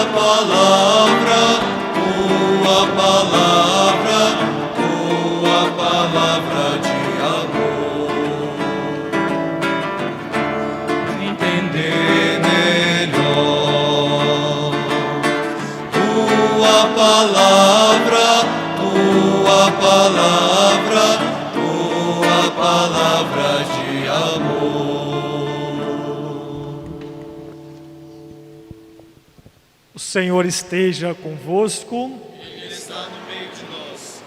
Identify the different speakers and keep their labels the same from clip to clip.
Speaker 1: palavra de amor. Entender melhor tua palavra de amor.
Speaker 2: O Senhor esteja convosco.
Speaker 1: Ele está no meio de nós.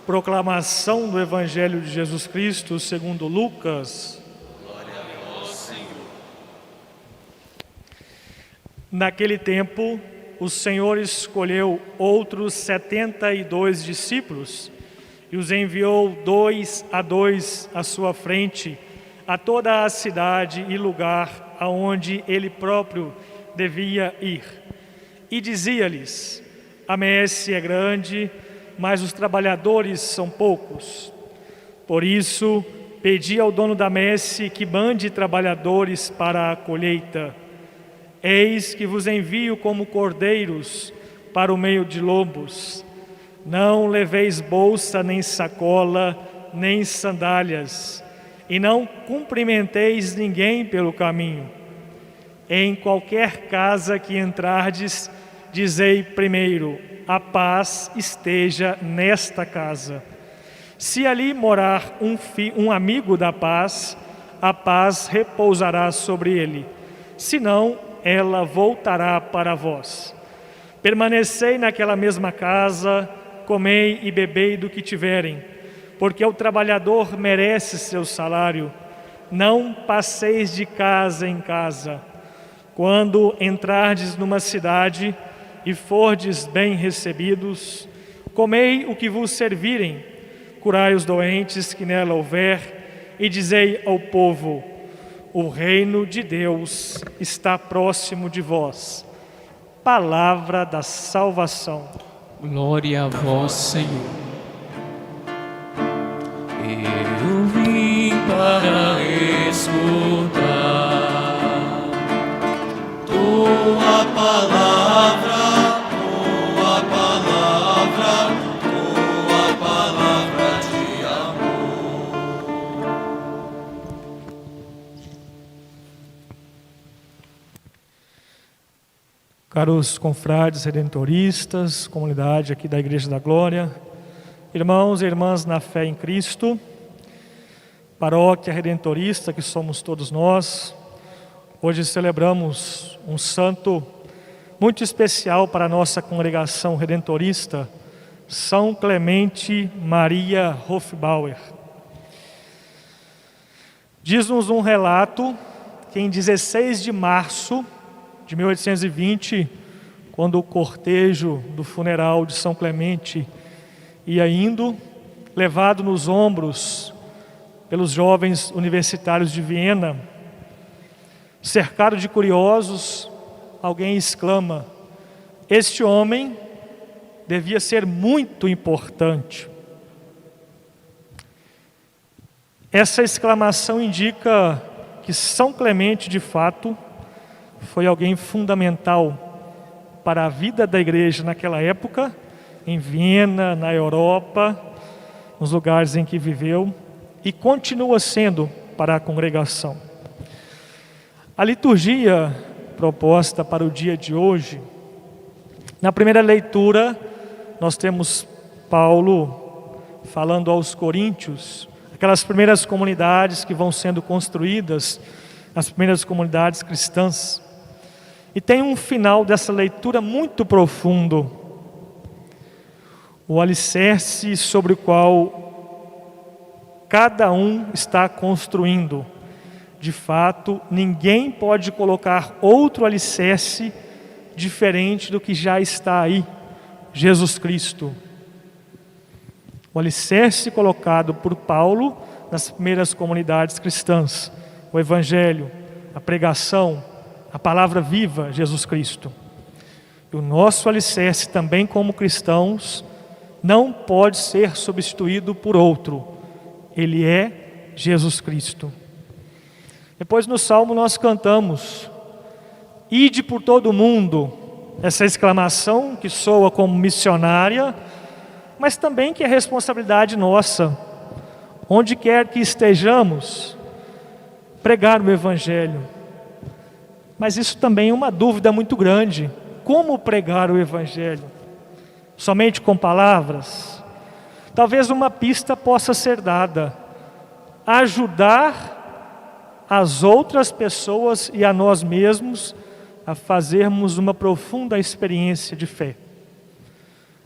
Speaker 2: Proclamação do Evangelho de Jesus Cristo segundo Lucas.
Speaker 1: Glória a vós, Senhor.
Speaker 2: Naquele tempo, o Senhor escolheu outros 72 discípulos e os enviou 2 a 2 à sua frente a toda a cidade e lugar aonde ele próprio devia ir. E dizia-lhes: a messe é grande, mas os trabalhadores são poucos. Por isso, pedi ao dono da messe que mande trabalhadores para a colheita. Eis que vos envio como cordeiros para o meio de lobos. Não leveis bolsa, nem sacola, nem sandálias, e não cumprimenteis ninguém pelo caminho. Em qualquer casa que entrardes, dizei primeiro: a paz esteja nesta casa. Se ali morar um amigo da paz, a paz repousará sobre ele. Senão, ela voltará para vós. Permanecei naquela mesma casa, comei e bebei do que tiverem, porque o trabalhador merece seu salário. Não passeis de casa em casa. Quando entrardes numa cidade e fordes bem recebidos, comei o que vos servirem, curai os doentes que nela houver, e dizei ao povo: o reino de Deus está próximo de vós. Palavra da salvação.
Speaker 3: Glória a vós, Senhor.
Speaker 1: Eu vim para escutar tua palavra de amor.
Speaker 2: Caros confrades redentoristas, comunidade aqui da Igreja da Glória, irmãos e irmãs na fé em Cristo, paróquia redentorista que somos todos nós, hoje celebramos um santo muito especial para a nossa congregação redentorista, São Clemente Maria Hofbauer. Diz-nos um relato que em 16 de março de 1820, quando o cortejo do funeral de São Clemente ia indo, levado nos ombros pelos jovens universitários de Viena, cercado de curiosos, alguém exclama: este homem devia ser muito importante. Essa exclamação indica que São Clemente, de fato, foi alguém fundamental para a vida da igreja naquela época, em Viena, na Europa, nos lugares em que viveu, e continua sendo para a congregação. A liturgia proposta para o dia de hoje, na primeira leitura, nós temos Paulo falando aos coríntios, aquelas primeiras comunidades que vão sendo construídas, as primeiras comunidades cristãs. E tem um final dessa leitura muito profundo, o alicerce sobre o qual cada um está construindo. De fato, ninguém pode colocar outro alicerce diferente do que já está aí, Jesus Cristo. O alicerce colocado por Paulo nas primeiras comunidades cristãs, o Evangelho, a pregação, a palavra viva, Jesus Cristo. E o nosso alicerce também como cristãos não pode ser substituído por outro. Ele é Jesus Cristo. Depois no Salmo nós cantamos: ide por todo o mundo, essa exclamação que soa como missionária, mas também que é responsabilidade nossa, onde quer que estejamos, pregar o Evangelho. Mas isso também é uma dúvida muito grande. Como pregar o Evangelho? Somente com palavras? Talvez uma pista possa ser dada: ajudar as outras pessoas e a nós mesmos a fazermos uma profunda experiência de fé.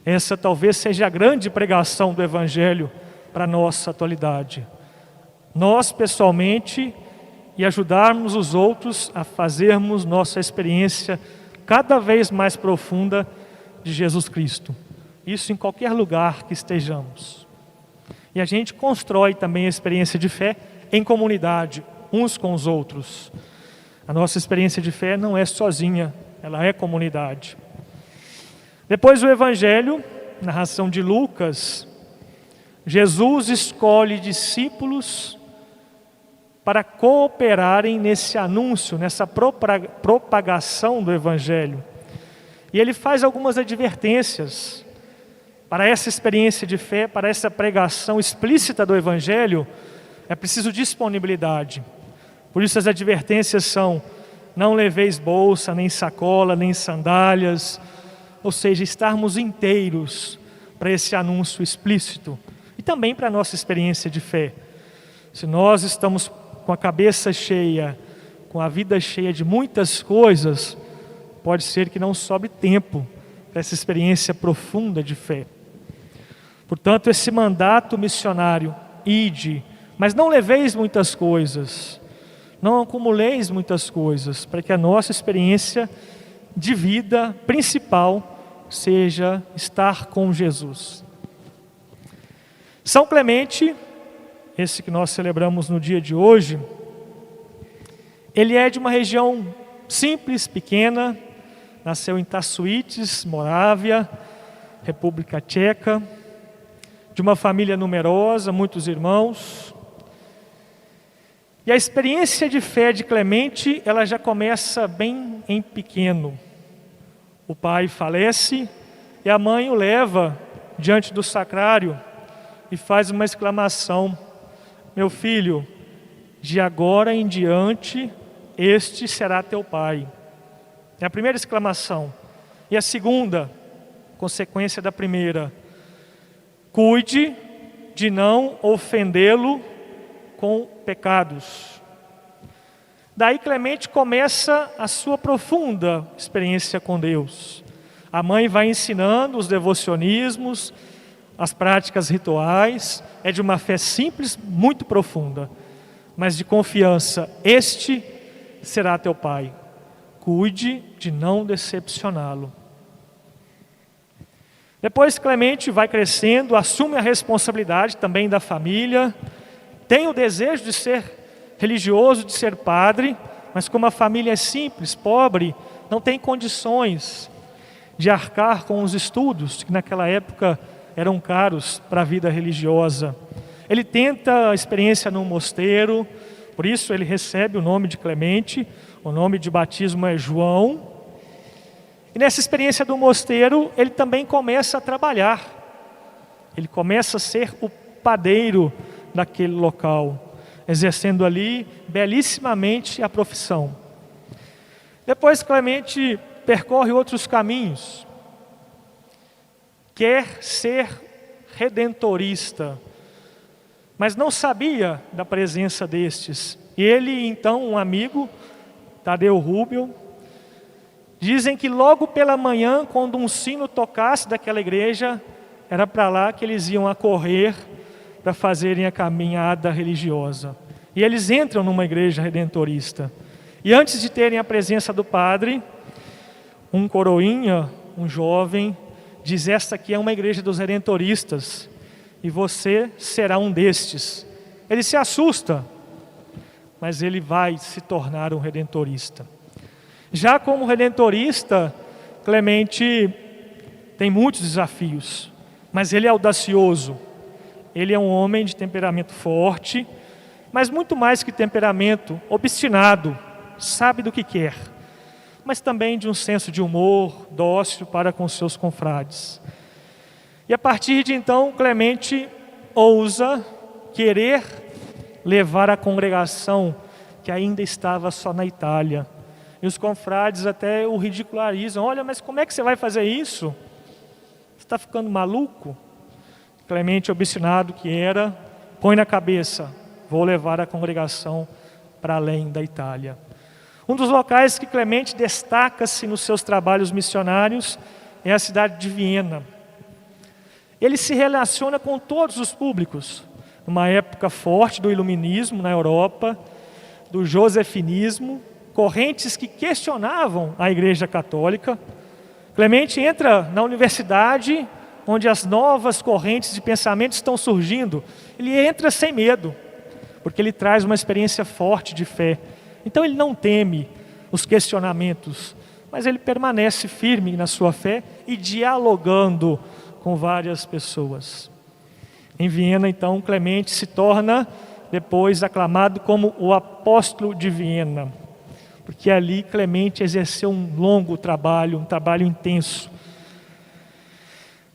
Speaker 2: Essa talvez seja a grande pregação do Evangelho para a nossa atualidade. Nós pessoalmente e ajudarmos os outros a fazermos nossa experiência cada vez mais profunda de Jesus Cristo. Isso em qualquer lugar que estejamos. E a gente constrói também a experiência de fé em comunidade, uns com os outros. A nossa experiência de fé não é sozinha, ela é comunidade. Depois do Evangelho, narração de Lucas, Jesus escolhe discípulos para cooperarem nesse anúncio, nessa propagação do Evangelho. E ele faz algumas advertências para essa experiência de fé, para essa pregação explícita do Evangelho. É preciso disponibilidade. Por isso as advertências são: não leveis bolsa, nem sacola, nem sandálias. Ou seja, estarmos inteiros para esse anúncio explícito. E também para a nossa experiência de fé. Se nós estamos com a cabeça cheia, com a vida cheia de muitas coisas, pode ser que não sobre tempo para essa experiência profunda de fé. Portanto, esse mandato missionário: ide, mas não leveis muitas coisas, não acumuleis muitas coisas, para que a nossa experiência de vida principal seja estar com Jesus. São Clemente, esse que nós celebramos no dia de hoje, ele é de uma região simples, pequena, nasceu em Tassuites, Morávia, República Tcheca, de uma família numerosa, muitos irmãos. E a experiência de fé de Clemente, ela já começa bem em pequeno. O pai falece e a mãe o leva diante do sacrário e faz uma exclamação: meu filho, de agora em diante, este será teu pai. É a primeira exclamação. E a segunda, consequência da primeira: cuide de não ofendê-lo com pecados. Daí Clemente começa a sua profunda experiência com Deus. A mãe vai ensinando os devocionismos, as práticas rituais. É de uma fé simples, muito profunda, mas de confiança: este será teu pai. Cuide de não decepcioná-lo. Depois Clemente vai crescendo, assume a responsabilidade também da família, tem o desejo de ser religioso, de ser padre, mas como a família é simples, pobre, não tem condições de arcar com os estudos, que naquela época eram caros para a vida religiosa. Ele tenta a experiência num mosteiro, por isso ele recebe o nome de Clemente, o nome de batismo é João. E nessa experiência do mosteiro, ele também começa a trabalhar. Ele começa a ser o padeiro daquele local, exercendo ali belíssimamente a profissão. Depois Clemente percorre outros caminhos. Quer ser redentorista, mas não sabia da presença destes. Ele, então, um amigo, Tadeu Rubio, dizem que logo pela manhã, quando um sino tocasse daquela igreja, era para lá que eles iam a correr para fazerem a caminhada religiosa. E eles entram numa igreja redentorista. E antes de terem a presença do padre, um coroinha, um jovem, diz: esta aqui é uma igreja dos redentoristas e você será um destes. Ele se assusta, mas ele vai se tornar um redentorista. Já como redentorista, Clemente tem muitos desafios, mas ele é audacioso. Ele é um homem de temperamento forte, mas muito mais que temperamento, obstinado, sabe do que quer. mas também de um senso de humor dócil para com seus confrades. E a partir de então, Clemente ousa querer levar a congregação que ainda estava só na Itália. E os confrades até o ridicularizam. Olha, mas como é que você vai fazer isso? Você está ficando maluco? Clemente, obstinado que era, põe na cabeça: vou levar a congregação para além da Itália. Um dos locais que Clemente destaca-se nos seus trabalhos missionários é a cidade de Viena. Ele se relaciona com todos os públicos, numa época forte do iluminismo na Europa, do josefinismo, correntes que questionavam a Igreja Católica. Clemente entra na universidade onde as novas correntes de pensamento estão surgindo. Ele entra sem medo, porque ele traz uma experiência forte de fé. Então ele não teme os questionamentos, mas ele permanece firme na sua fé e dialogando com várias pessoas. Em Viena, então, Clemente se torna depois aclamado como o apóstolo de Viena, porque ali Clemente exerceu um longo trabalho, um trabalho intenso.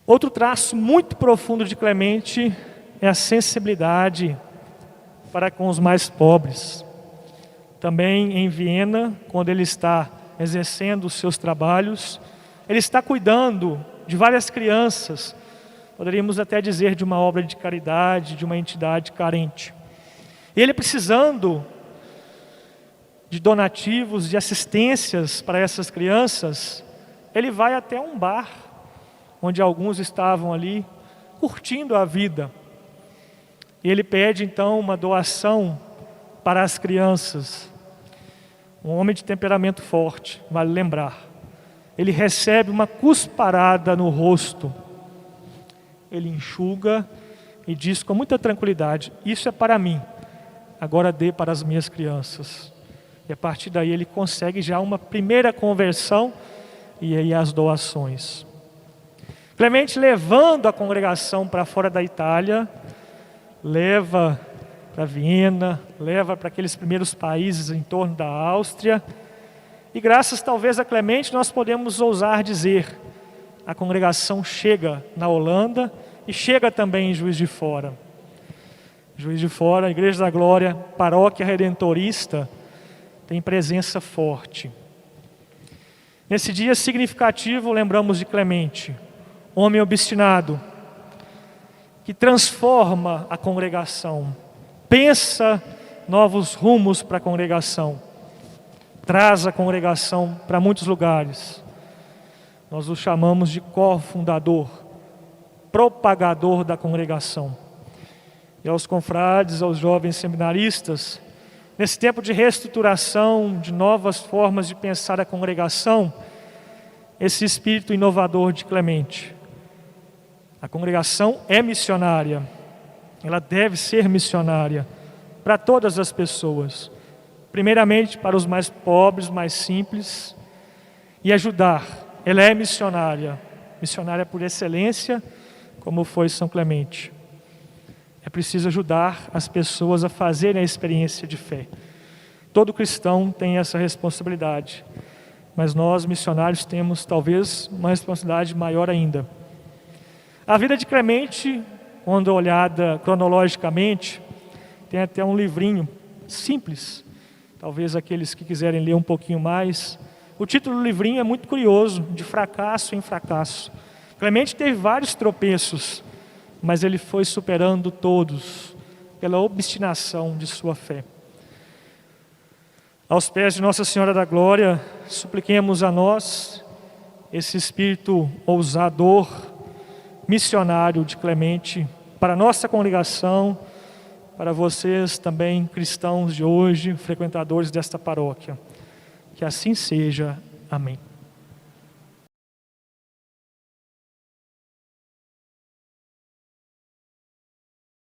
Speaker 2: Outro traço muito profundo de Clemente é a sensibilidade para com os mais pobres. Também em Viena, quando ele está exercendo os seus trabalhos, ele está cuidando de várias crianças, poderíamos até dizer de uma obra de caridade, de uma entidade carente. E ele precisando de donativos, de assistências para essas crianças, ele vai até um bar, onde alguns estavam ali curtindo a vida. E ele pede então uma doação para as crianças. Um homem de temperamento forte, vale lembrar. Ele recebe uma cusparada no rosto. Ele enxuga e diz com muita tranquilidade: isso é para mim, agora dê para as minhas crianças. E a partir daí ele consegue já uma primeira conversão e aí as doações. Clemente, levando a congregação para fora da Itália, leva para Viena, leva para aqueles primeiros países em torno da Áustria. E graças talvez a Clemente nós podemos ousar dizer: a congregação chega na Holanda e chega também em Juiz de Fora. Juiz de Fora, a Igreja da Glória, paróquia redentorista, tem presença forte. Nesse dia significativo, lembramos de Clemente, homem obstinado, que transforma a congregação, pensa novos rumos para a congregação, traz a congregação para muitos lugares. Nós o chamamos de cofundador, propagador da congregação. E aos confrades, aos jovens seminaristas, nesse tempo de reestruturação, de novas formas de pensar a congregação, esse espírito inovador de Clemente. A congregação é missionária, ela deve ser missionária para todas as pessoas, primeiramente para os mais pobres, mais simples, e ajudar. Ela é missionária por excelência, como foi São Clemente. É preciso ajudar as pessoas a fazerem a experiência de fé. Todo cristão tem essa responsabilidade, mas nós, missionários, temos talvez uma responsabilidade maior ainda. A vida de Clemente, quando olhada cronologicamente, tem até um livrinho simples, talvez aqueles que quiserem ler um pouquinho mais. O título do livrinho é muito curioso, de fracasso em fracasso. Clemente teve vários tropeços, mas ele foi superando todos pela obstinação de sua fé. Aos pés de Nossa Senhora da Glória, supliquemos a nós esse espírito ousador, missionário de Clemente, para a nossa congregação, para vocês também, cristãos de hoje, frequentadores desta paróquia. Que assim seja. Amém.